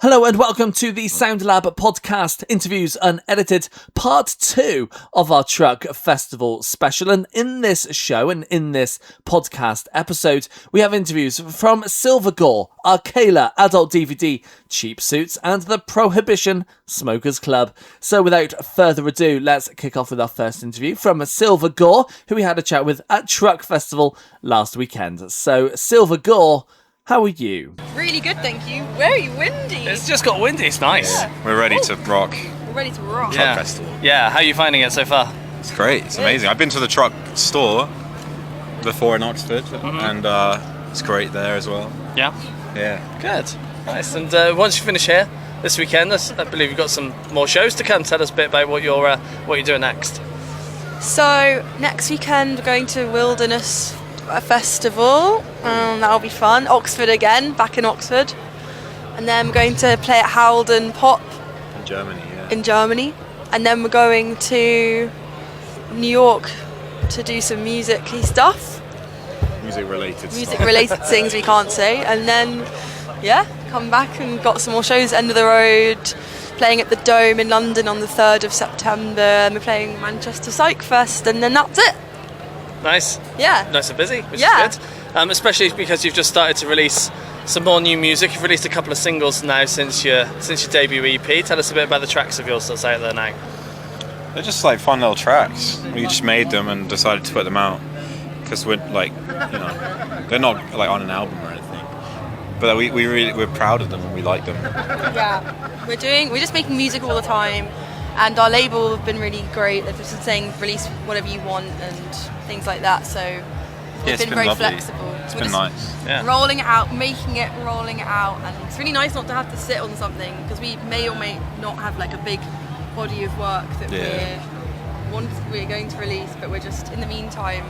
Hello and welcome to the Sound Lab podcast, interviews unedited, part 2 of our Truck Festival special. And in this show and in this podcast episode, we have interviews from Gore, Arkayla, Adult DVD, Cheap Suits, and the Prohibition Smokers Club. So without further ado, let's kick off with our first interview from Gore, who we had a chat with at Truck Festival last weekend. So Gore, how are you? Really good, thank you. Very windy. It's just got windy, it's nice. Yeah. We're ready to rock. We're ready to rock. Truck Festival. Yeah, how are you finding it so far? It's great, it's amazing. I've been to the truck store before in Oxford, and it's great there as well. Yeah? Yeah. Good, nice. And once you finish here this weekend, I believe you've got some more shows to come. Tell us a bit about what you're doing next. So, next weekend we're going to Wilderness Festival. That'll be fun. Oxford again, back in Oxford. And then we're going to play at Howden Pop In Germany, yeah. in Germany. And then we're going to New York to do some music-y stuff. Music-related Things we can't say. And then, come back and got some more shows. End of the Road, playing at the Dome in London on the 3rd of September. And we're playing Manchester Psych Fest. And then that's it. Nice. Yeah. Nice and busy, which is good. Especially because you've just started to release some more new music. You've released a couple of singles now since your debut EP. Tell us a bit about the tracks of yours that's out there now. They're just like fun little tracks. We just made them and decided to put them out because we're like, they're not like on an album or anything. But we're proud of them and we like them. Yeah. We're just making music all the time. And our label have been really great. They've just been saying release whatever you want and things like that. So we've been very lovely. flexible. It's been nice. Yeah. Rolling it out, making it, rolling it out, and it's really nice not to have to sit on something because we may or may not have like a big body of work that we're going to release, but we're just in the meantime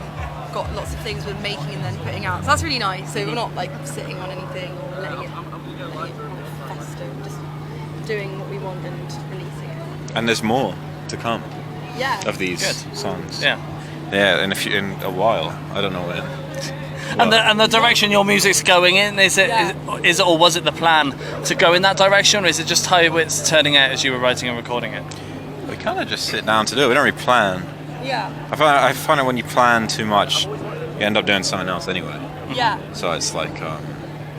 got lots of things we're making and then putting out. So that's really nice. So we're not like sitting on anything or letting it fester. Just doing what we want and releasing it. And there's more to come. Yeah. Of these songs. Yeah. Yeah, in a while. I don't know when. And the direction your music's going in, is it or was it the plan to go in that direction, or is it just how it's turning out as you were writing and recording it? We kind of just sit down to do it. We don't really plan. Yeah. I find that when you plan too much, you end up doing something else anyway. Yeah. So it's like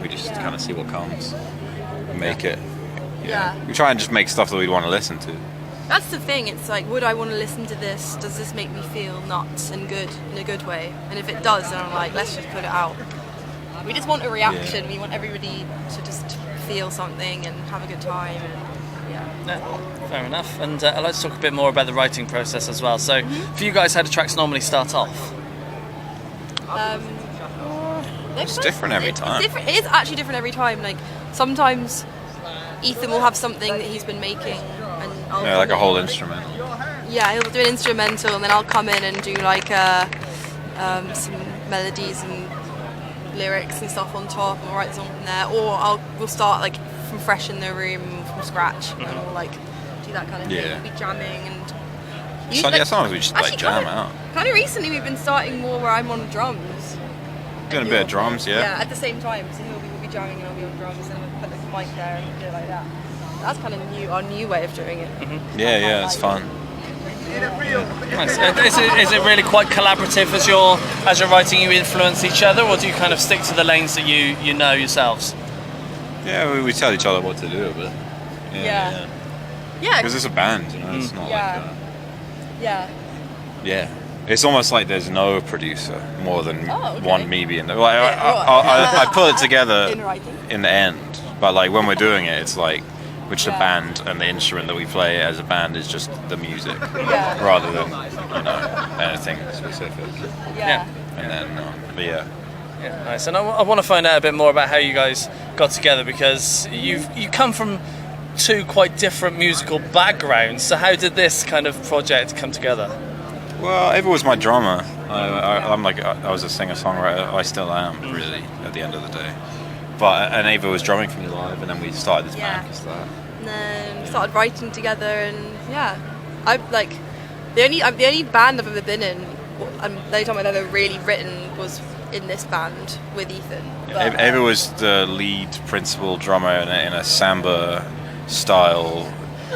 we just kind of see what comes, and make it. Yeah. We try and just make stuff that we'd want to listen to. That's the thing, it's like, would I want to listen to this? Does this make me feel nuts and good, in a good way? And if it does, then I'm like, let's just put it out. We just want a reaction, we want everybody to just feel something and have a good time. And, fair enough. And I'd like to talk a bit more about the writing process as well. So for you guys, how do tracks normally start off? It's different every time. It is actually different every time. Like, sometimes Ethan will have something that he's been making and I'll like a whole instrumental. Yeah, he'll do an instrumental and then I'll come in and do like some melodies and lyrics and stuff on top and we'll write the song from there. Or we'll start like from fresh in the room from scratch and we'll like do that kind of thing. We'll be jamming and sometimes we just like jam out. Kind of recently we've been starting more where I'm on drums. Doing a bit of drums, Yeah, at the same time. So we'll be jamming and I'll be on drums and we'll put the mic there and do it like that. That's kind of our new way of doing it. Mm-hmm. Yeah, it's fun. Nice. Is it really quite collaborative as you're writing? You influence each other, or do you kind of stick to the lanes that you know yourselves? Yeah, we tell each other what to do, but Yeah. Because it's a band, it's not Yeah. It's almost like there's no producer more than one me being there. Like, I put it together in the end, but like when we're doing it, it's like which the band and the instrument that we play as a band is just the music rather than anything specific. Yeah. And then Yeah, nice. And I want to find out a bit more about how you guys got together because you come from two quite different musical backgrounds. So how did this kind of project come together? Well, Ava was my drummer. I was a singer-songwriter. I still am, really, at the end of the day. And Ava was drumming for me live, and then we started this band because of that. And then started writing together, and I'm the only band I've ever been in, and the only time I've ever really written was in this band with Ethan. But, Ava was the lead principal drummer in a samba style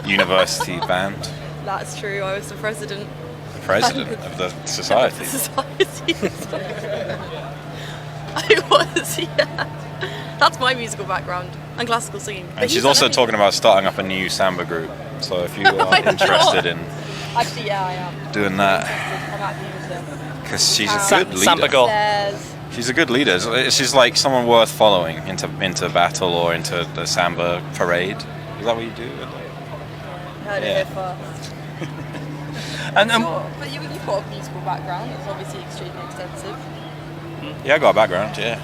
university band. That's true. I was the president. The president of the society. I was, yeah. That's my musical background and classical singing. And she's also talking about starting up a new samba group. So if you are interested in actually, yeah, I am doing that, because she's a good leader. Samba Gore. She's a good leader. She's like someone worth following into battle or into the samba parade. Is that what you do? Heard it here first. But you've got a musical background. It's obviously extremely extensive. Yeah, I got a background. Yeah.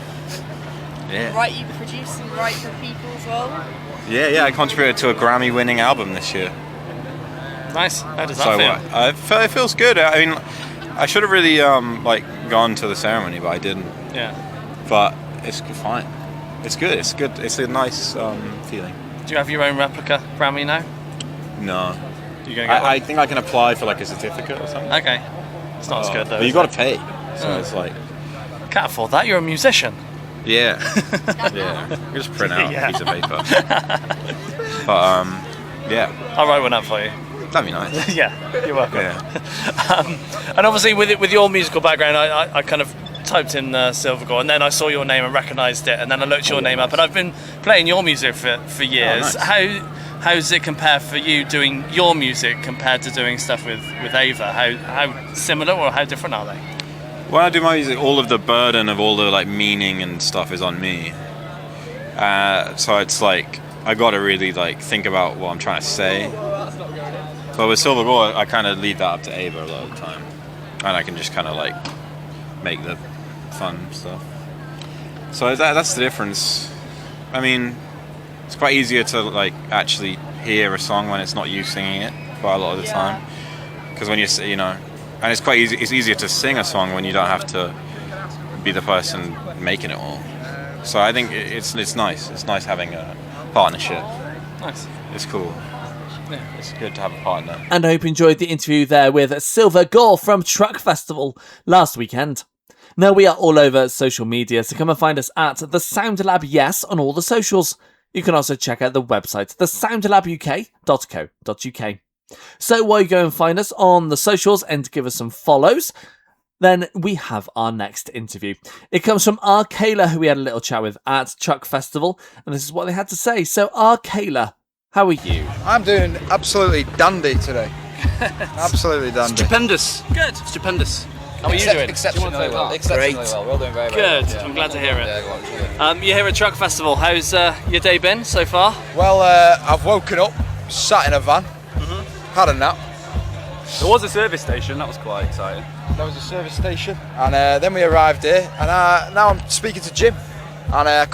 Right, you produce and write for people as well. Yeah. I contributed to a Grammy-winning album this year. Nice. How does that feel? It feels good. I mean, I should have really gone to the ceremony, but I didn't. Yeah. But it's fine. It's good. It's good. It's a nice feeling. Do you have your own replica Grammy now? No. You gonna get I think I can apply for like a certificate or something. Okay. It's not as good though. But you got to pay. So it's like. Can't afford that. You're a musician. Yeah. You just print out a piece of paper. But yeah. I'll write one up for you. That'd be nice. Yeah, you're welcome. Yeah. And obviously, with your musical background, I kind of typed in Silver Gore, and then I saw your name and recognised it, and then I looked your name up, and I've been playing your music for years. Oh, nice. How does it compare for you doing your music compared to doing stuff with Ava? How similar or how different are they? When I do my music, all of the burden of all the like meaning and stuff is on me. So it's like I got to really like think about what I'm trying to say. But with Silver Gore, I kind of leave that up to Ava a lot of the time, and I can just kind of like make the fun stuff. So that's the difference. I mean, it's quite easier to like actually hear a song when it's not you singing it quite a lot of the time, because when you know, and it's quite easy. It's easier to sing a song when you don't have to be the person making it all. So I think it's nice. It's nice having a partnership. Nice. It's cool. Yeah, it's good to have a partner. And I hope you enjoyed the interview there with Silver Gore from Truck Festival last weekend. Now we are all over social media, so come and find us at The Sound Lab Yes on all the socials. You can also check out the website, thesoundlabuk.co.uk. So while you go and find us on the socials and give us some follows, then we have our next interview. It comes from Arkayla, who we had a little chat with at Truck Festival, and this is what they had to say. So Arkayla, how are you? I'm doing absolutely dandy today. Absolutely dandy. Stupendous. Good. Stupendous. How are you doing? Exceptionally well. Exceptionally well. We're all doing very, very Good. well. Yeah. I'm glad to hear it. Yeah, go on. You're here at Truck Festival. How's your day been so far? Well, I've woken up, sat in a van, had a nap. There was a service station. That was quite exciting. There was a service station, and then we arrived here, and now I'm speaking to Jim, and I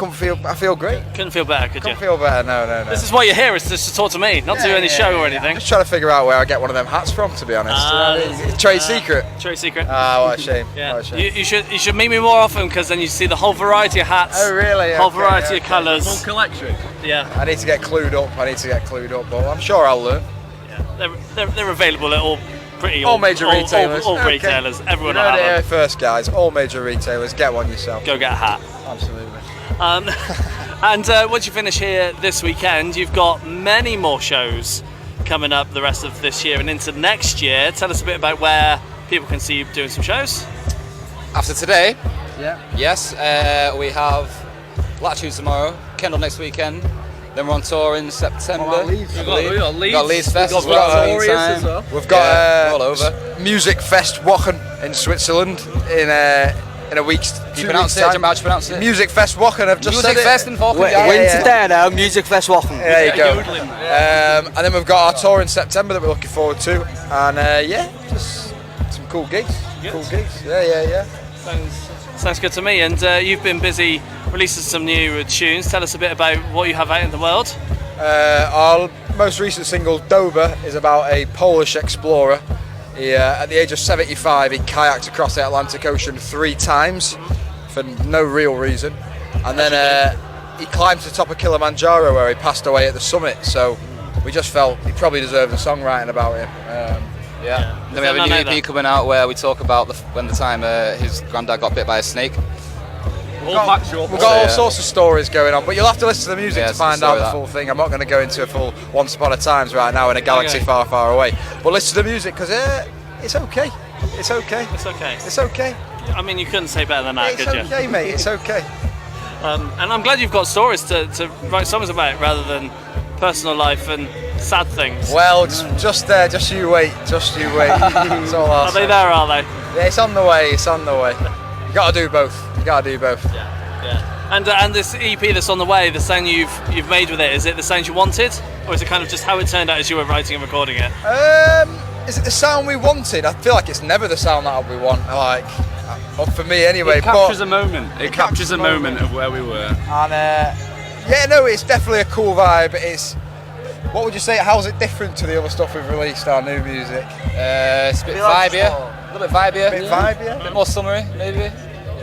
feel great. Couldn't feel better, could you? Couldn't feel better. No. This is why you're here, is just to talk to me, not to do any show or anything. Just trying to figure out where I get one of them hats from, to be honest. Trade secret. Trade secret. What a shame. Yeah. What a shame. You should meet me more often, because then you see the whole variety of hats. Oh really? Whole Okay, variety of colours. Full collection. Yeah. I need to get clued up. But I'm sure I'll learn. They're available at all major retailers. All Okay. retailers. Everyone You will heard it have here them. first, guys. All major retailers, get one yourself. Go get a hat. Absolutely. And once you finish here this weekend, you've got many more shows coming up the rest of this year and into next year. Tell us a bit about where people can see you doing some shows. After today, Yeah. yes, we have Latitude tomorrow, Kendall next weekend. Then we're on tour in September. What about Leeds? I We've believe. got Leeds. We've got Leeds Fest We've as well. got in the Glorious meantime. as well. We've got Yeah, all over. Music Fest Wochen in Switzerland in a week's. Can 2 you pronounce weeks' it? time. Jump out to pronounce it. Music Fest Wochen. I've just Music said Fest it. in Falcon. Yeah. now, Music Fest Wochen. There you go. yodeling. And then we've got our tour in September that we're looking forward to, and just some cool gigs. Cool gigs. Yeah. Sounds good to me. And you've been busy releasing some new tunes. Tell us a bit about what you have out in the world. Our most recent single, Dober, is about a Polish explorer. He, at the age of 75, he kayaked across the Atlantic Ocean 3 times for no real reason. And then he climbed to the top of Kilimanjaro where he passed away at the summit. So we just felt he probably deserved a song writing about him. Yeah. Then we have a new EP coming out where we talk about when the time his granddad got bit by a snake. We've got all sorts of stories going on, but you'll have to listen to the music to find out the full thing. I'm not going to go into a full Once Upon a Times right now in a galaxy far, far away. But listen to the music because it's okay. It's okay. It's okay. It's okay. I mean, you couldn't say better than that, could you? It's okay, mate. It's okay. And I'm glad you've got stories to write songs about rather than personal life and sad things. Well, just you wait. Just you wait. That's all I'll say. Are they there, are they? Yeah, it's on the way. It's on the way. You got to do both. Yeah. And this EP that's on the way, the sound you've made with it, is it the sound you wanted, or is it kind of just how it turned out as you were writing and recording it? Is it the sound we wanted? I feel like it's never the sound that we want. Like, for me anyway. It captures a moment. It captures a moment of where we were. And it's definitely a cool vibe. What would you say? How's it different to the other stuff we've released? Our new music. It's a bit vibier. A little bit vibier. A bit more summery, maybe.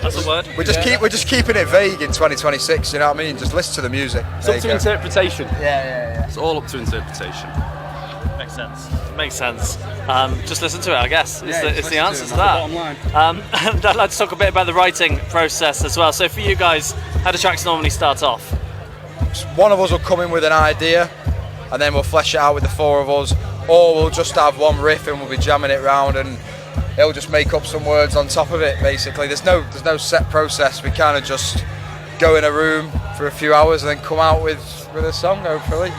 That's a word. We're just keeping it vague in 2026. You know what I mean? Just listen to the music. It's up to interpretation. Yeah. It's all up to interpretation. Makes sense. Just listen to it, I guess. It's the answer to that. Bottom line. I'd like to talk a bit about the writing process as well. So for you guys, how do tracks normally start off? One of us will come in with an idea, and then we'll flesh it out with the four of us, or we'll just have one riff and we'll be jamming it round, and he'll just make up some words on top of it. Basically, there's no set process. We kind of just go in a room for a few hours and then come out with a song, hopefully.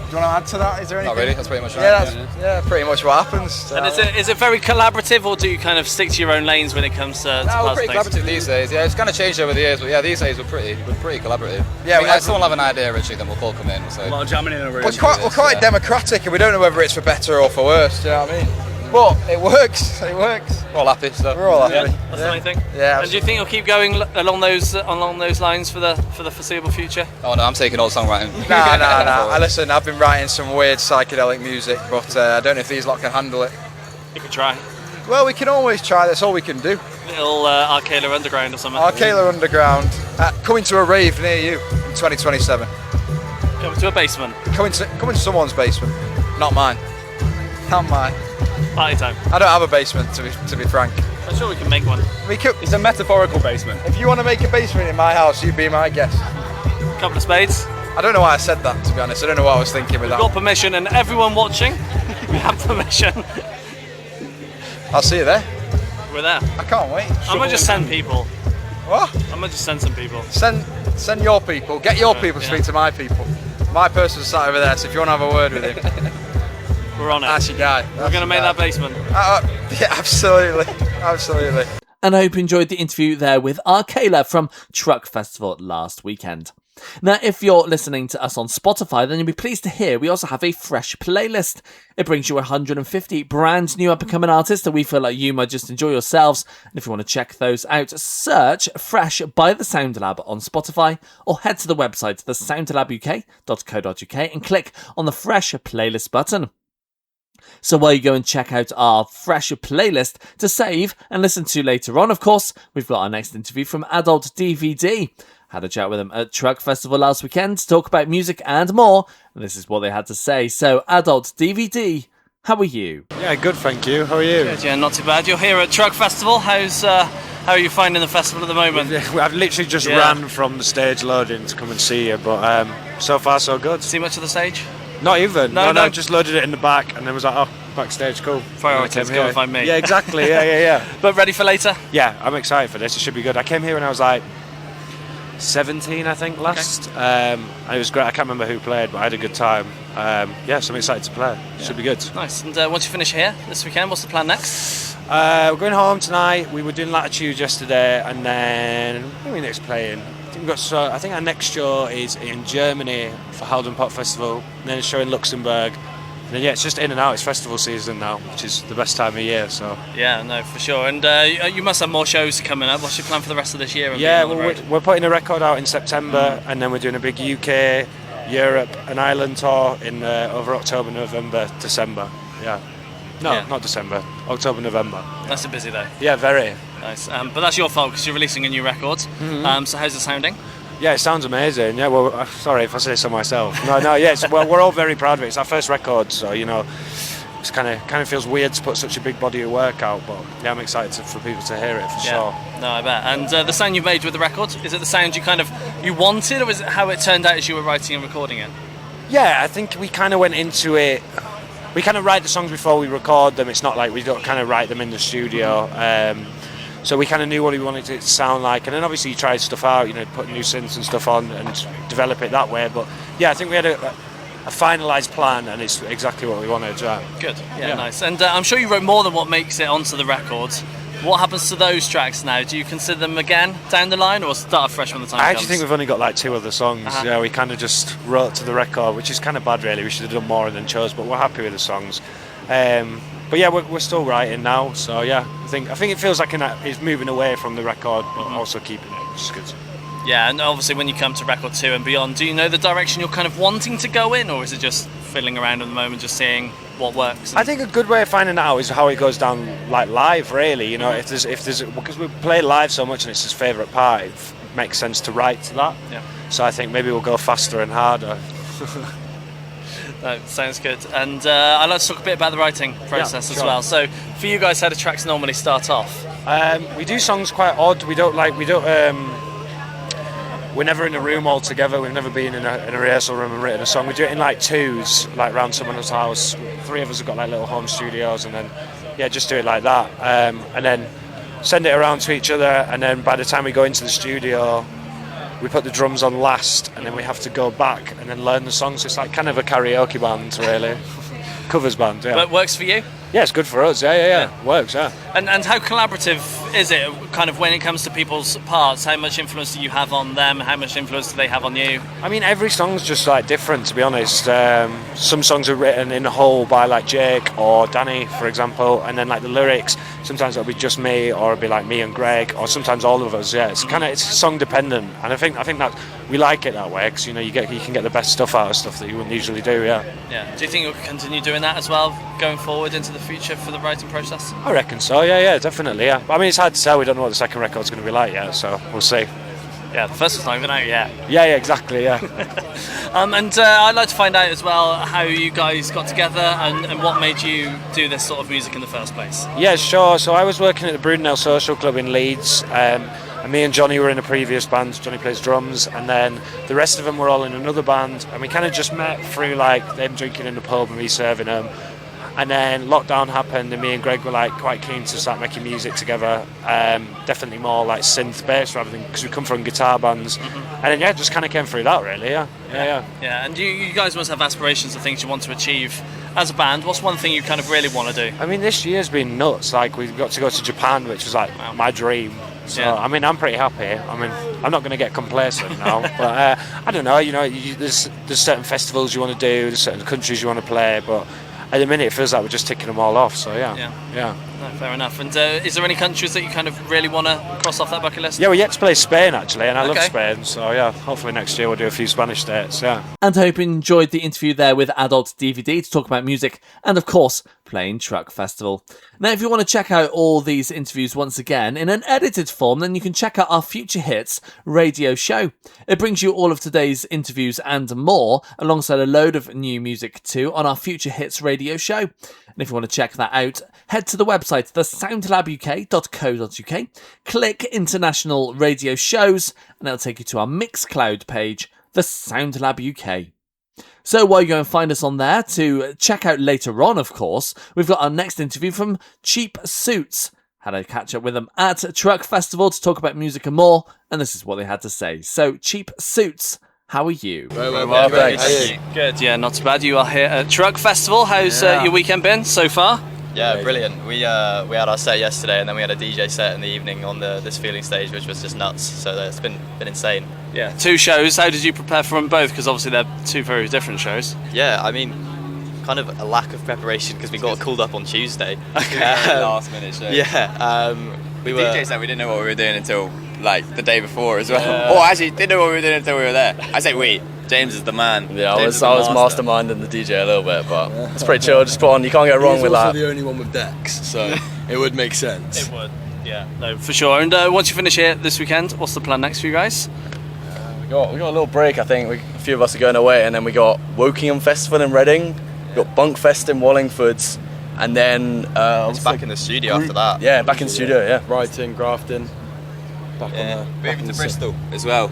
Do you want to add to that? Is there anything? Not really. That's pretty much right. Yeah, pretty much what happens. So. And is it very collaborative, or do you kind of stick to your own lanes when it comes to we're pretty collaborative these days. Yeah, it's kind of changed over the years, but yeah, these days we're pretty collaborative. Yeah, if someone have an idea, Richie, then we'll all come in. So. A lot of jamming in a room. We're quite democratic, and we don't know whether it's for better or for worse. Do you know what I mean? But it works. We're all happy. So. We're all happy. That's the main thing. Yeah. And do you think you'll keep going along those lines for the foreseeable future? Oh no, I'm taking all songwriting. Nah. Listen, I've been writing some weird psychedelic music, but I don't know if these lot can handle it. You could try. Well, we can always try. That's all we can do. Little Arkayla Underground or something. Arkayla Underground, coming to a rave near you in 2027. Coming to a basement. Coming to someone's basement, not mine. Not mine. Party time. I don't have a basement, to be frank. I'm sure we can make one. It's a metaphorical basement. If you want to make a basement in my house, you'd be my guest. Couple of spades. I don't know why I said that, to be honest. I don't know what I was thinking with that. We've got permission, and everyone watching, we have permission. I'll see you there. We're there. I can't wait. I'm gonna just send people. What? I'm gonna just send some people. Send your people. Get your people to speak to my people. My person's sat over there, so if you want to have a word with him. We're on it. That's your guy. We're going to make that basement. Yeah, absolutely. And I hope you enjoyed the interview there with Arkayla from Truck Festival last weekend. Now, if you're listening to us on Spotify, then you'll be pleased to hear we also have a fresh playlist. It brings you 150 brand new up-and-coming artists that we feel like you might just enjoy yourselves. And if you want to check those out, search Fresh by The Sound Lab on Spotify, or head to the website thesoundlabuk.co.uk and click on the Fresh playlist button. So while you go and check out our fresh playlist to save and listen to later on, of course, we've got our next interview from Adult DVD. Had a chat with them at Truck Festival last weekend to talk about music and more. And this is what they had to say. So, Adult DVD, how are you? Yeah, good, thank you. How are you? Good, yeah, not too bad. You're here at Truck Festival. How are you finding the festival at the moment? I've literally just ran from the stage loading to come and see you, but so far so good. See much of the stage? Not even. No. Just loaded it in the back and then was like, oh, backstage, cool. Priorities, go and find me. Yeah, exactly. Yeah. But ready for later? Yeah, I'm excited for this. It should be good. I came here when I was like 17, I think, last. Okay. And it was great. I can't remember who played, but I had a good time. So I'm excited to play. It should be good. Nice. And once you finish here this weekend, what's the plan next? We're going home tonight. We were doing Latitude yesterday, and then when are we next playing? I think our next show is in Germany for Halden Pop Festival, and then a show in Luxembourg. And then, it's just in and out. It's festival season now, which is the best time of year. So yeah, no, for sure. And you must have more shows coming up. What's your plan for the rest of this year? Yeah, we're putting a record out in September, and then we're doing a big UK, Europe, and Ireland tour in over October, November, December. Yeah. No, not December. October, November. That's a busy day. Yeah, very. Nice. But that's your fault because you're releasing a new record. Mm-hmm. So how's it sounding? Yeah, it sounds amazing. Yeah, sorry if I say so myself. No, yes. Well, we're all very proud of it. It's our first record, so it's kind of feels weird to put such a big body of work out, but yeah, I'm excited for people to hear it for sure. No, I bet. And the sound you've made with the record, is it the sound you wanted, or is it how it turned out as you were writing and recording it? Yeah, I think we kind of went into it. We kind of write the songs before we record them. It's not like we don't kind of write them in the studio. So we kind of knew what we wanted it to sound like, and then obviously you tried stuff out, put new synths and stuff on and develop it that way. But yeah, I think we had a finalised plan, and it's exactly what we wanted. Yeah. Good. Yeah, nice. And I'm sure you wrote more than what makes it onto the record. What happens to those tracks now? Do you consider them again down the line, or start fresh when the time comes? I actually think we've only got like 2 other songs. Yeah, we kind of just wrote to the record, which is kind of bad really. We should have done more than chose, but we're happy with the songs. But yeah, we're still writing now, so yeah, I think it feels like it's moving away from the record, but also keeping it, which is good. Yeah, and obviously when you come to record 2 and beyond, do you know the direction you're kind of wanting to go in, or is it just fiddling around at the moment, just seeing what works? I think a good way of finding out is how it goes down like live, really. If there's because we play live so much and it's his favourite part, it makes sense to write to that. Yeah. So I think maybe we'll go faster and harder. No, sounds good. And I'd like to talk a bit about the writing process as well. So for you guys, how do tracks normally start off? We do songs quite odd. We're never in a room all together. We've never been in a rehearsal room and written a song. We do it in like 2s, like round someone's house. 3 of us have got like little home studios, and then just do it like that. And then send it around to each other. And then by the time we go into the studio, we put the drums on last, and then we have to go back and then learn the songs. So it's like kind of a karaoke band, really. Covers band, yeah. But it works for you? Yeah, it's good for us. Yeah. It works, yeah. And how collaborative is it, kind of when it comes to people's parts? How much influence do you have on them? How much influence do they have on you? I mean, every song's just like different, to be honest. Some songs are written in a whole by like Jake or Danny, for example, and then like the lyrics, sometimes it'll be just me, or it'll be like me and Greg, or sometimes all of us. Yeah, it's song dependent, and I think that we like it that way, because you can get the best stuff out of stuff that you wouldn't usually do. Yeah. Do you think you'll continue doing that as well going forward into the future for the writing process? I reckon so. Yeah, definitely. Yeah. I mean, it's hard to tell. We don't know what the second record's going to be like yet, so we'll see. Yeah, the first one's not even out yet. Yeah, exactly. Yeah. And I'd like to find out as well how you guys got together and what made you do this sort of music in the first place. Yeah, sure. So I was working at the Brudnell Social Club in Leeds. And me and Johnny were in a previous band. Johnny plays drums, and then the rest of them were all in another band, and we kind of just met through like them drinking in the pub and me serving them. And then lockdown happened, and me and Greg were like quite keen to start making music together. Definitely more like synth based rather than, because we come from guitar bands. And then it just kind of came through that, really. Yeah. And you guys must have aspirations of things you want to achieve as a band. What's one thing you kind of really want to do? I mean, this year's been nuts. Like, we got to go to Japan, which was like my dream. So I mean, I'm pretty happy. I mean, I'm not going to get complacent now, but I don't know. There's certain festivals you want to do, there's certain countries you want to play, but at the minute it feels like we're just ticking them all off. So yeah. No, fair enough. And is there any countries that you kind of really want to cross off that bucket list? Yeah, we're yet to play Spain actually, and I love Spain. So yeah, hopefully next year we'll do a few Spanish dates. Yeah. And I hope you enjoyed the interview there with Adult DVD to talk about music and of course playing Truck Festival. Now, if you want to check out all these interviews once again in an edited form, then you can check out our Future Hits radio show. It brings you all of today's interviews and more, alongside a load of new music too, on our Future Hits radio show. And if you want to check that out, head to the website, thesoundlabuk.co.uk, click International Radio Shows, and it'll take you to our Mixcloud page, The Sound Lab UK. So while you go and find us on there to check out later on, of course, we've got our next interview from Cheap Suits. Had a catch up with them at Truck Festival to talk about music and more, and this is what they had to say. So, Cheap Suits, how are you? Very well, thanks. Good, yeah, not too bad. You are here at Truck Festival. How's your weekend been so far? Yeah, brilliant. We had our set yesterday, and then we had a DJ set in the evening on this feeling stage, which was just nuts. So it's been insane. Yeah, 2 shows. How did you prepare for them both? Because obviously they're 2 very different shows. Yeah, I mean, kind of a lack of preparation because we got called up on Tuesday. Okay. Last minute show. Yeah. The DJ said we didn't know what we were doing until like the day before as well. Or actually, didn't know what we were doing until we were there. I say we. James is the man. Yeah, I was masterminding the DJ a little bit, but it's pretty chill. Just put on. You can't go wrong with that. He's also the only one with decks, so it would make sense. It would. Yeah. No, for sure. And once you finish here this weekend, what's the plan next for you guys? We got a little break. I think a few of us are going away, and then we got Wokingham Festival in Reading. We got Bunkfest in Wallingford, And then it's back in the studio after that. Yeah, back in the studio. Yeah. Writing, grafting. Back on Moving to Bristol as well.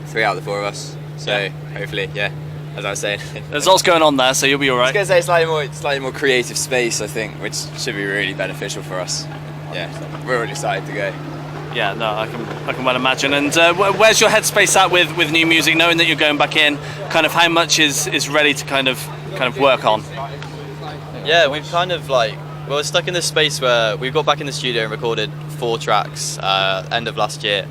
3 out of the 4 of us. So hopefully, yeah. As I was saying, there's lots going on there, so you'll be all right. I was going to say slightly more creative space, I think, which should be really beneficial for us. Yeah, we're really excited to go. Yeah, no, I can well imagine. And where's your headspace at with new music, knowing that you're going back in? Kind of how much is ready to kind of work on? Yeah, we've kind of we're stuck in this space where we got back in the studio and recorded 4 tracks end of last year.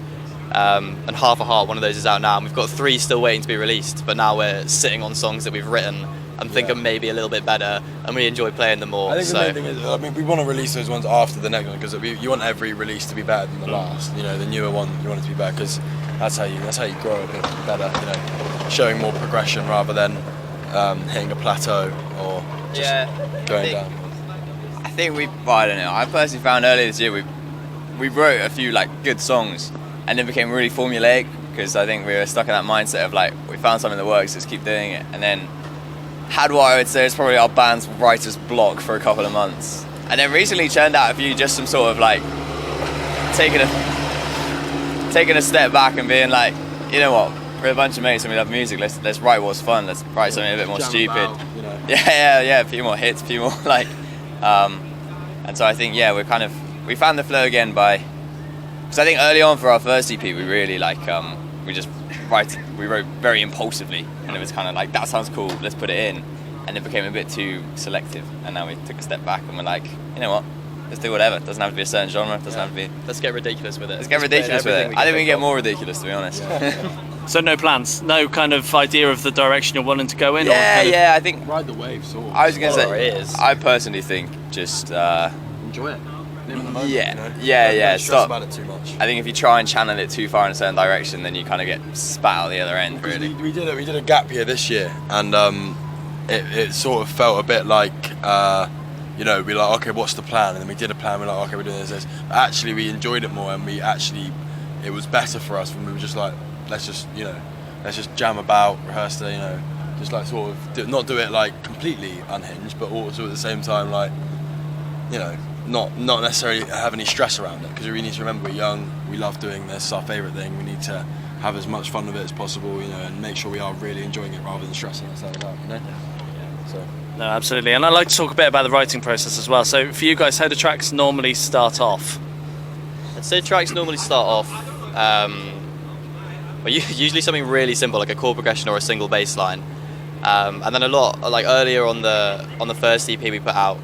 And Half a Heart, one of those is out now, and we've got 3 still waiting to be released, but now we're sitting on songs that we've written and think are maybe a little bit better, and we enjoy playing them more. I think the main thing is, I mean, we want to release those ones after the next one, because you want every release to be better than the last. You know, the newer one, you want it to be better, because that's how you grow a bit better. You know, showing more progression rather than hitting a plateau or just going down. I think I don't know. I personally found earlier this year we wrote a few good songs, and it became really formulaic, because I think we were stuck in that mindset of we found something that works, let's keep doing it. And then had what I would say is probably our band's writer's block for a couple of months, and then recently churned out a few, just some sort of taking a step back and being you know what, we're a bunch of mates and we love music, let's write what's fun, let's write something a bit more stupid. About, you know. Yeah, a few more hits, a few more and so I think we found the flow again because I think early on for our first EP we really we wrote very impulsively, and it was kind of that sounds cool, let's put it in, and it became a bit too selective, and now we took a step back and we're you know what, let's do whatever, it doesn't have to be a certain genre, it doesn't have to be, let's get ridiculous with it. I think we can get more ridiculous, to be honest. So no plans, no kind of idea of the direction you're wanting to go in? I think ride the wave, sort of. I was going to say, I personally think just enjoy it. Moment, Don't stress about it too much. I think if you try and channel it too far in a certain direction, then you kind of get spat out the other end. Really, we did a gap year this year, and it sort of felt a bit you know, we're okay, what's the plan? And then we did a plan. We're okay, we're doing this. But actually, we enjoyed it more, and it was better for us when we were just let's just jam about, rehearse it, you know, just sort of not do it completely unhinged, but also at the same time you know, not necessarily have any stress around it, because we need to remember we're young, we love doing this, it's our favourite thing, we need to have as much fun with it as possible, you know, and make sure we are really enjoying it rather than stressing ourselves out, you know? So. No, absolutely, and I'd like to talk a bit about the writing process as well. So for you guys, how do tracks normally start off? I'd say tracks normally start off usually something really simple, like a chord progression or a single bass line, and then a lot earlier on the first EP we put out,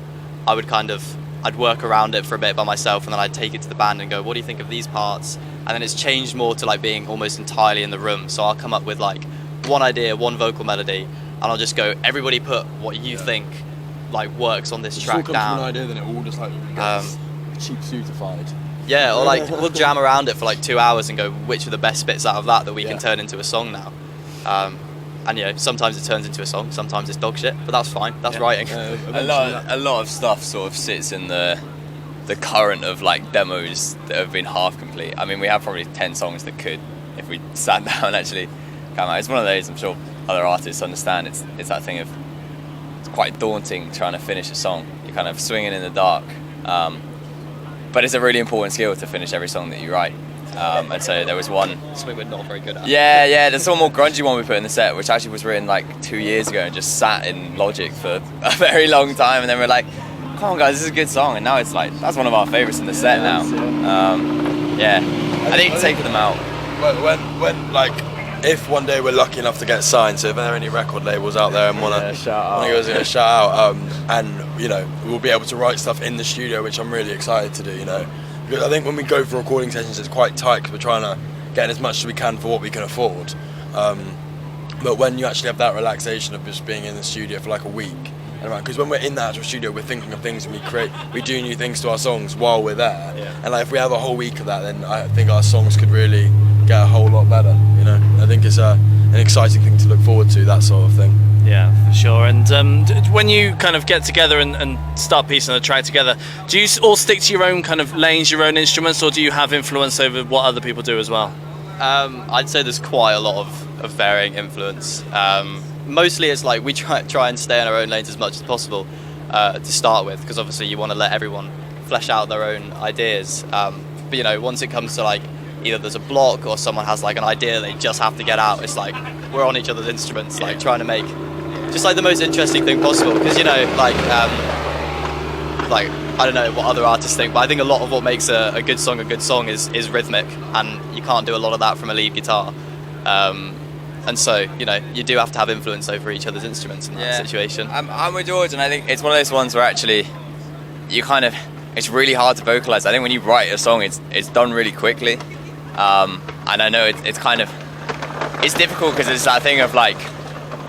I'd work around it for a bit by myself, and then I'd take it to the band and go, what do you think of these parts? And then it's changed more to being almost entirely in the room. So I'll come up with one idea, one vocal melody, and I'll just go, everybody put what you think works on this track down. From an idea, then it all just gets cheap suitified. Yeah, or we'll jam around it for 2 hours and go, which are the best bits out of that we can turn into a song now. And you know, sometimes it turns into a song, sometimes it's dog shit, but that's fine. That's writing. A lot of stuff sort of sits in the current of demos that have been half complete. I mean, we have probably 10 songs that could, if we sat down and actually come out. It's one of those, I'm sure other artists understand. It's that thing of, it's quite daunting trying to finish a song. You're kind of swinging in the dark, but it's a really important skill to finish every song that you write. And so there was one. Something we're not very good at. Yeah. There's one more grungy one we put in the set, which actually was written 2 years ago and just sat in Logic for a very long time. And then we're like, come on, guys, this is a good song. And now it's that's one of our favourites in the set now. I think taking them out. If one day we're lucky enough to get signed, so if there are any record labels out there and want to shout out, and you know, we'll be able to write stuff in the studio, which I'm really excited to do. You know. Because I think when we go for recording sessions, it's quite tight because we're trying to get in as much as we can for what we can afford. But when you actually have that relaxation of just being in the studio for a week, because when we're in the actual studio, we're thinking of things and we do new things to our songs while we're there. Yeah. And if we have a whole week of that, then I think our songs could really get a whole lot better. You know, I think it's an exciting thing to look forward to, that sort of thing. Yeah, for sure. And when you kind of get together and start piecing a track together, do you all stick to your own kind of lanes, your own instruments, or do you have influence over what other people do as well? I'd say there's quite a lot of varying influence. Mostly it's we try and stay in our own lanes as much as possible. to start with, because obviously you want to let everyone flesh out their own ideas. But you know, once it comes to like either there's a block or someone has like an idea they just have to get out, it's like we're on each other's instruments, like trying to make just like the most interesting thing possible. Because you know, like I don't know what other artists think, but I think a lot of what makes a good song is rhythmic, and you can't do a lot of that from a lead guitar. And so, you know, you do have to have influence over each other's instruments in that situation. I'm with George, and I think it's one of those ones where actually you kind of, it's really hard to vocalize. I think when you write a song, it's done really quickly. And I know it's kind of, it's difficult because it's that thing of like,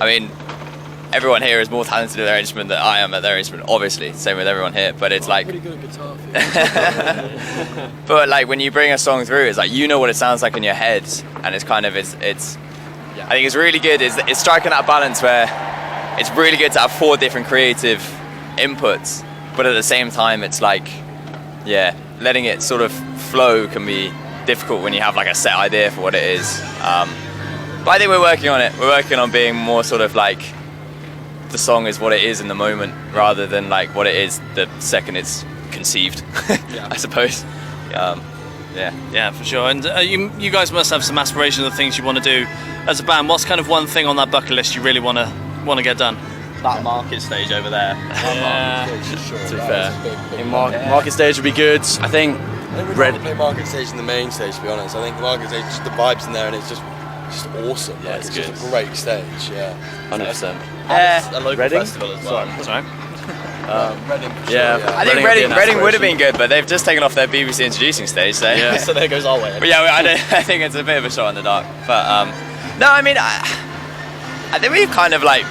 I mean, everyone here is more talented at their instrument than I am at their instrument, obviously, same with everyone here, but it's like, pretty good at guitar. but like when you bring a song through, it's like, you know what it sounds like in your head, and it's kind of, it's I think it's really good, it's striking that balance where it's really good to have 4 different creative inputs, but at the same time it's like, yeah, letting it sort of flow can be difficult when you have like a set idea for what it is. But I think we're working on it. We're working on being more sort of like, the song is what it is in the moment, rather than like what it is the second it's conceived, I suppose. Yeah, for sure. And you guys must have some aspirations of things you want to do as a band. What's kind of one thing on that bucket list you really want to get done? That market stage over there. To be fair, market stage would be good. I think. We'd rather play market stage than the main stage, to be honest. I think the market stage, just the vibes in there, and it's just awesome. Yeah, like, it's just a great stage. Yeah, 100%. A local Reading? festival as well. Sorry. Reading for Yeah. sure, I think Reading would have been good, but they've just taken off their BBC introducing stage, so Yeah. So there goes our way. But yeah, I think it's a bit of a shot in the dark. But no, I mean, I think we've kind of like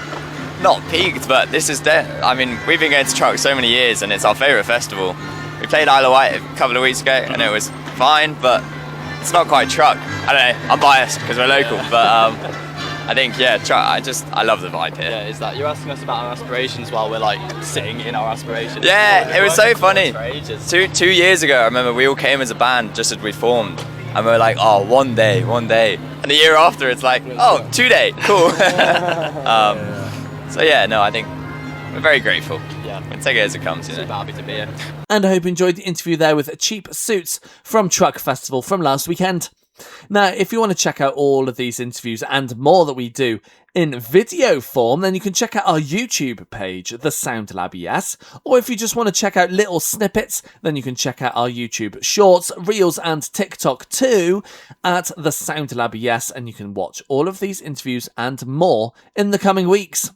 not peaked, but this is I mean, we've been going to Truck so many years, and it's our favourite festival. We played Isle of Wight a couple of weeks ago, and it was fine, but it's not quite Truck. I don't know, I'm biased because we're local, but I think, yeah, Truck, I love the vibe here. Yeah, is that you're asking us about our aspirations while we're like sitting in our aspirations? Yeah, it was so funny. For ages. 2 years ago, I remember we all came as a band just as we formed, and we were like, oh, one day. And the year after, it's like, oh, 2 day, cool. So yeah, no, I think we're very grateful. Yeah. We'll take it as it comes, you know. Super happy to be here. And I hope you enjoyed the interview there with Cheap Suits from Truck Festival from last weekend. Now, if you want to check out all of these interviews and more that we do in video form, then you can check out our YouTube page, The Sound Lab Yes. Or if you just want to check out little snippets, then you can check out our YouTube Shorts, Reels and TikTok too at The Sound Lab Yes. And you can watch all of these interviews and more in the coming weeks.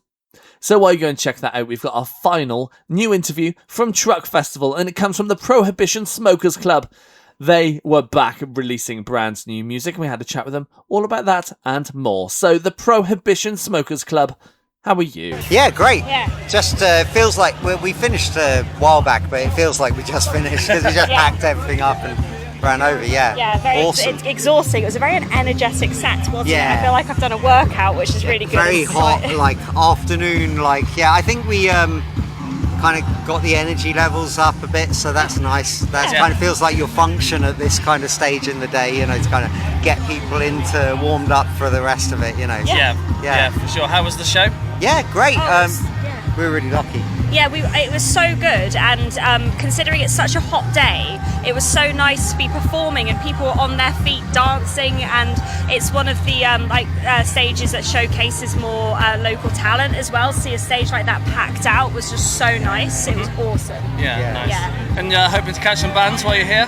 So while you go and check that out, we've got our final new interview from Truck Festival, and it comes from the Prohibition Smokers Club. They were back releasing brand new music, and we had a chat with them all about that and more. So the Prohibition Smokers Club, how are you? Yeah, great. Yeah. Just feels like we finished a while back, but it feels like we just finished because we just packed everything up and ran over. Yeah, very awesome. it's exhausting. It was a very energetic set, wasn't it? Yeah. I feel like I've done a workout, which is really good. Very It's hot, like- like afternoon. I think we kind of got the energy levels up a bit, so that's nice. That kind of feels like your function at this kind of stage in the day, you know, to kind of get people warmed up for the rest of it, you know. Yeah, for sure. How was the show? Yeah, great. Yeah. We were really lucky. Yeah, it was so good, and considering it's such a hot day, it was so nice to be performing and people were on their feet dancing, and it's one of the stages that showcases more local talent as well. To see a stage like that packed out was just so nice. It was awesome. Yeah, nice. Yeah. And hoping to catch some bands while you're here?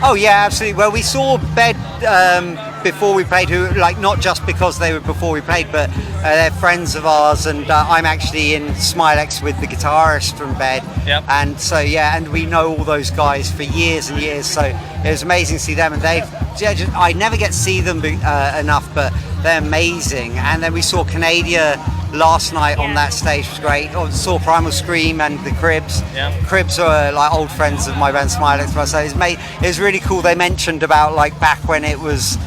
Oh yeah, absolutely. Well, we saw Bed before we played, who not just because they were before we played, but they're friends of ours, and I'm actually in Smilex with the guitarist from Bed. Yep. And so and we know all those guys for years and years. So it was amazing to see them, and I never get to see them enough, but they're amazing. And then we saw Canada last night on that stage, was great. Saw Primal Scream and the Cribs. Yeah. Cribs are old friends of my band Smilex, so it was really cool. They mentioned about back when it was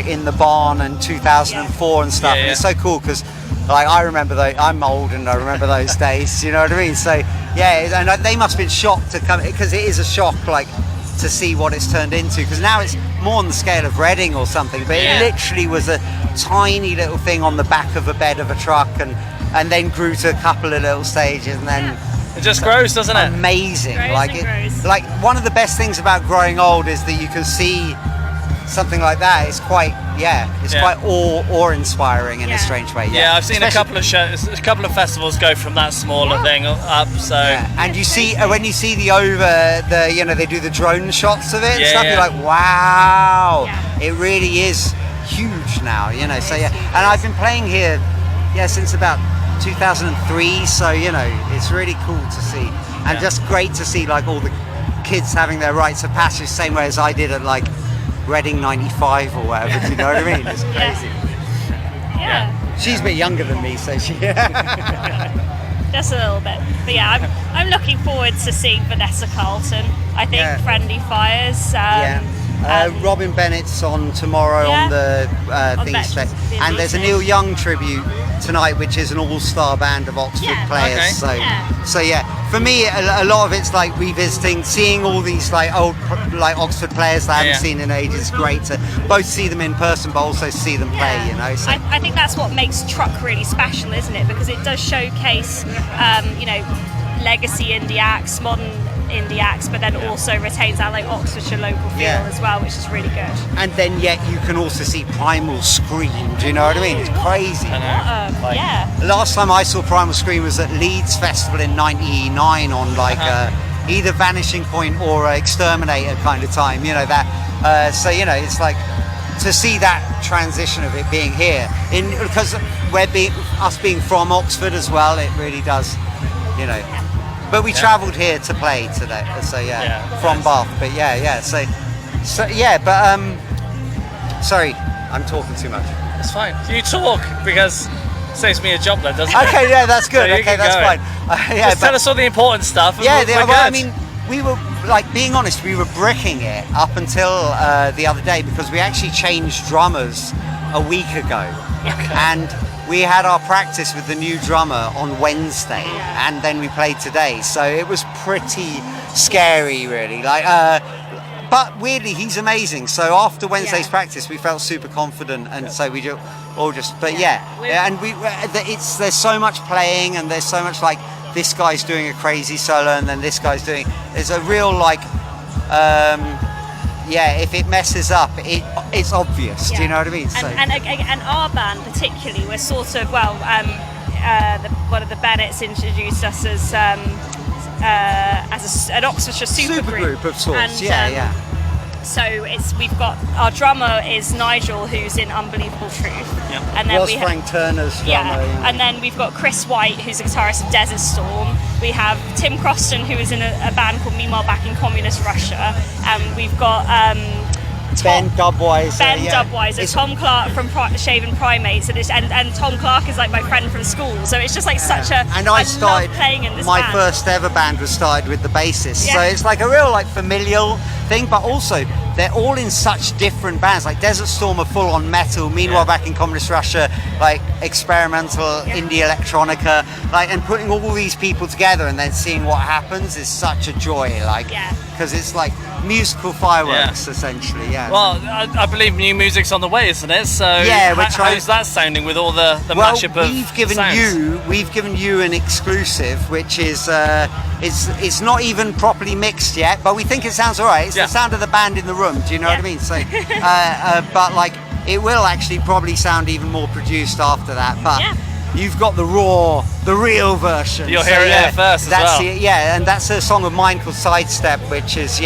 in the barn and 2004 and stuff. And it's so cool because I remember I'm old and I remember those days. You know what I mean? So yeah, and they must have been shocked to come, because it is a shock to see what it's turned into, because now it's more on the scale of Reading or something, but it literally was a tiny little thing on the back of a bed of a truck, and then grew to a couple of little stages, and then It just grows, doesn't it? Amazing. Grows like and it, grows. like one of the best things about growing old is that you can see something like that. It's quite, quite awe-inspiring in a strange way. Yeah, I've seen a couple of shows, a couple of festivals go from that smaller thing up. So, and you see when you see they do the drone shots of it and stuff. Yeah. You're like, wow, it really is huge now. So and I've been playing here, since about 2003. So it's really cool to see, and just great to see like all the kids having their rites of passage, same way as I did at like Reading 95 or whatever. Do you know what I mean? It's crazy. Yeah. She's a bit younger than me, so she. Just a little bit, but I'm looking forward to seeing Vanessa Carlton. I think Friendly Fires. Robin Bennett's on tomorrow on the thing, and there's a Neil Young tribute tonight, which is an all-star band of Oxford players. Okay. For me, a lot of it's like revisiting, seeing all these like old Oxford players that I haven't seen in ages. It's great to both see them in person, but also see them play. So. I think that's what makes Truck really special, isn't it? Because it does showcase, legacy indie acts, modern indie acts, but then also retains that like Oxfordshire local feel as well, which is really good. And then yet you can also see Primal Scream. Do you know what I mean? It's crazy. Last time I saw Primal Scream was at Leeds Festival in '99 on like either Vanishing Point or Exterminator kind of time. It's like to see that transition of it being here because us being from Oxford as well, it really does. But we travelled here to play today, from Bath. But sorry, I'm talking too much. It's fine. You talk because it saves me a job then, doesn't it? Okay, that's good. So okay, that's fine. Just tell us all the important stuff. And we're good. I mean, we were being honest, we were bricking it up until the other day because we actually changed drummers a week ago, and we had our practice with the new drummer on Wednesday, and then we played today. So it was pretty scary, really. But weirdly, he's amazing. So after Wednesday's practice, we felt super confident, and so we all just. But and there's so much playing, and there's so much like this guy's doing a crazy solo, and then this guy's doing. There's a real like. If it messes up, it's obvious. Do you know what I mean? And our band particularly, we're sort of one of the Bennetts introduced us as an Oxfordshire supergroup of sorts. So we've got our drummer is Nigel, who's in Unbelievable Truth, and then Frank Turner's drummer. And then we've got Chris White, who's a guitarist of Desert Storm. We have Tim Croston, who is in a band called Meanwhile Back in Communist Russia, and we've got Ben Dubweiser, Tom Clark from Shaven Primates, and Tom Clark is like my friend from school. So it's just like such a. And I started love playing in this my band. First ever band was started with the bassist, so it's like a real like familial thing. But also they're all in such different bands. Like Desert Storm are full on metal. Meanwhile, Back in Communist Russia, like experimental indie electronica. Like, and putting all these people together and then seeing what happens is such a joy. Like, because it's like musical fireworks essentially. Well, I believe new music's on the way, isn't it? So how's that sounding with all the mashup of we've given you an exclusive, which is it's not even properly mixed yet, but we think it sounds alright. It's the sound of the band in the room. Do you know what I mean? So, but like it will actually probably sound even more produced after that. But you've got the real version. You'll hear it here first as well. And that's a song of mine called Sidestep, which is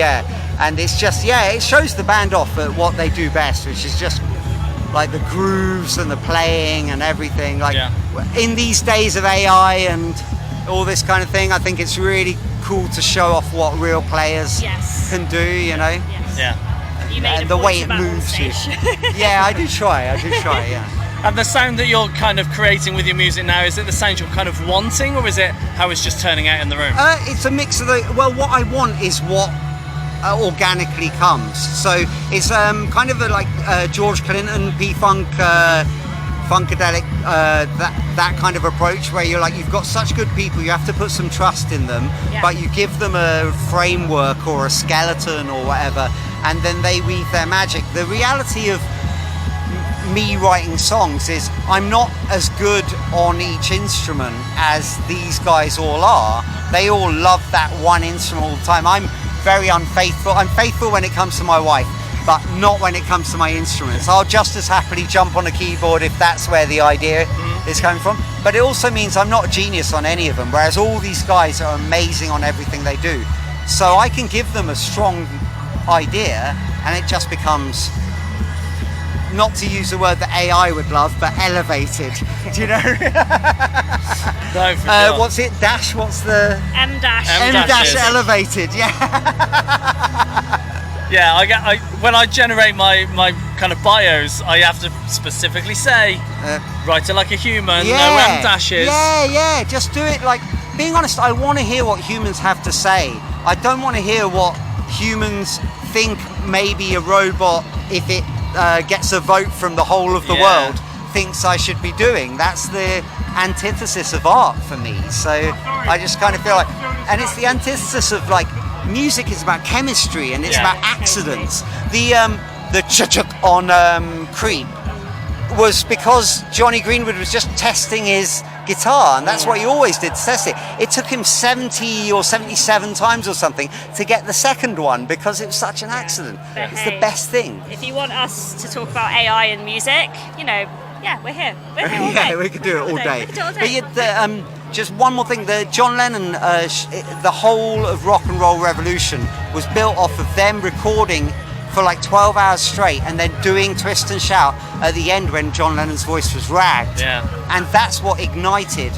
and it's just it shows the band off at what they do best, which is just like the grooves and the playing and everything. Like in these days of AI and all this kind of thing, I think it's really cool to show off what real players can do. You know. You made the way it moves you. I do try. And the sound that you're kind of creating with your music now, is it the sound you're kind of wanting, or is it how it's just turning out in the room? It's a mix of what I want is what organically comes. So it's kind of like George Clinton, P-Funk, Funkadelic, that kind of approach where you're like, you've got such good people, you have to put some trust in them, but you give them a framework or a skeleton or whatever, and then they weave their magic. The reality of me writing songs is I'm not as good on each instrument as these guys all are. They all love that one instrument all the time. I'm very unfaithful. I'm faithful when it comes to my wife, but not when it comes to my instruments. I'll just as happily jump on a keyboard if that's where the idea is coming from. But it also means I'm not a genius on any of them, whereas all these guys are amazing on everything they do. So I can give them a strong idea and it just becomes, not to use a word that AI would love, but elevated. Do you know? No, for sure. What's it? Dash? What's the... M-dash. M-dash elevated, yeah. Yeah, when I generate my kind of bios, I have to specifically say, write it like a human, no M-dashes. Yeah, just do it like... Being honest, I want to hear what humans have to say. I don't want to hear what humans think maybe a robot, if it gets a vote from the whole of the world, thinks I should be doing. That's the antithesis of art for me. So I just kind of feel like... And it's the antithesis of like... Music is about chemistry and it's about accidents. The ch-ch on Creep was because Johnny Greenwood was just testing his guitar, and that's what he always did, test it. It took him 70 or 77 times or something to get the second one because it was such an accident. But it's hey, the best thing. If you want us to talk about AI and music, you know, we're here. We're here all day. Yeah, we could do it all day. We could do it all day. But just one more thing, the John Lennon, the whole of Rock and Roll Revolution was built off of them recording for like 12 hours straight and then doing Twist and Shout at the end when John Lennon's voice was ragged. Yeah. And that's what ignited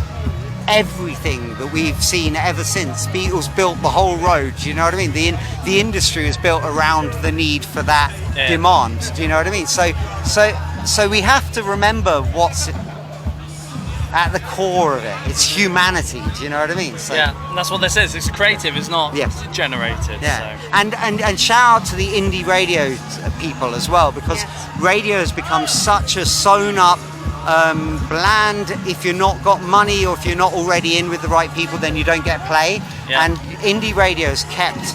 everything that we've seen ever since. Beatles built the whole road, do you know what I mean? The industry is built around the need for that demand, do you know what I mean? So we have to remember what's at the core of it. It's humanity, do you know what I mean? So, yeah, and that's what this is. It's creative, it's not generated. Yeah. So. And shout out to the indie radio people as well, because radio has become such a sewn up, bland, if you're not got money or if you're not already in with the right people, then you don't get play. Yeah. And indie radio's kept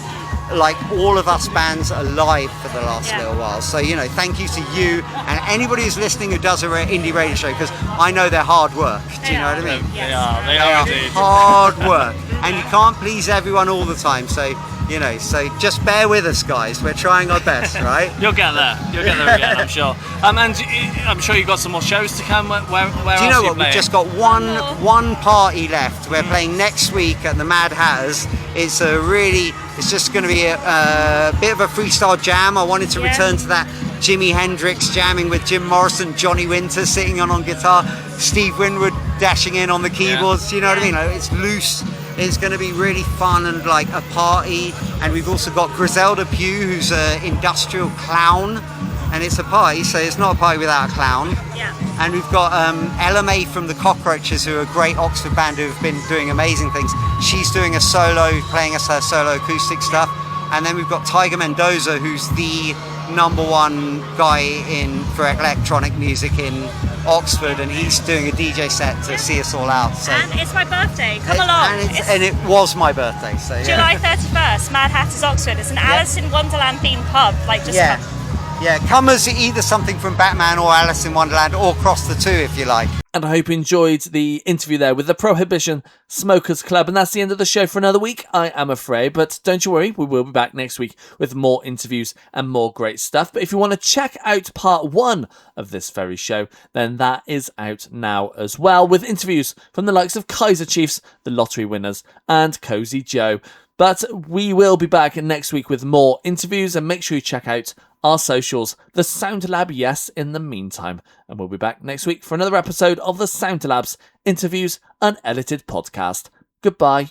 like all of us bands alive for the last little while. So, you know, thank you to you and anybody who's listening who does an indie radio show, because I know they're hard work. Do you know what I mean? They are indeed. Hard work. And you can't please everyone all the time. So, you know, so just bear with us, guys. We're trying our best, right? You'll get there. You'll get there again, I'm sure. And I'm sure you've got some more shows to come. Where Do you know what? We've just got one party left. We're playing next week at the Mad Hatters. It's just going to be a bit of a freestyle jam. I wanted to return to that Jimi Hendrix jamming with Jim Morrison, Johnny Winter sitting on guitar, Steve Winwood dashing in on the keyboards. Do you know what I mean? Like, it's loose. It's going to be really fun and like a party. And we've also got Griselda Pugh, who's an industrial clown, and it's a party, so it's not a party without a clown. Yeah. And we've got LMA from the Cockroaches, who are a great Oxford band who've been doing amazing things. She's doing a solo, playing us her solo acoustic stuff. And then we've got Tiger Mendoza, who's the #1 guy for electronic music in Oxford, and he's doing a DJ set to see us all out. So. And it's my birthday. Come along. And it was my birthday. So July 31st, Mad Hatters, Oxford. It's an Alice in Wonderland themed pub. Like just come. Yeah, come as either something from Batman or Alice in Wonderland, or cross the two if you like. And I hope you enjoyed the interview there with the Prohibition Smokers Club. And that's the end of the show for another week, I am afraid. But don't you worry, we will be back next week with more interviews and more great stuff. But if you want to check out part 1 of this very show, then that is out now as well, with interviews from the likes of Kaiser Chiefs, the Lottery Winners, and Cozy Joe. But we will be back next week with more interviews, and make sure you check out our socials, the Sound Lab, yes, in the meantime. And we'll be back next week for another episode of the Sound Lab's Interviews Unedited podcast. Goodbye.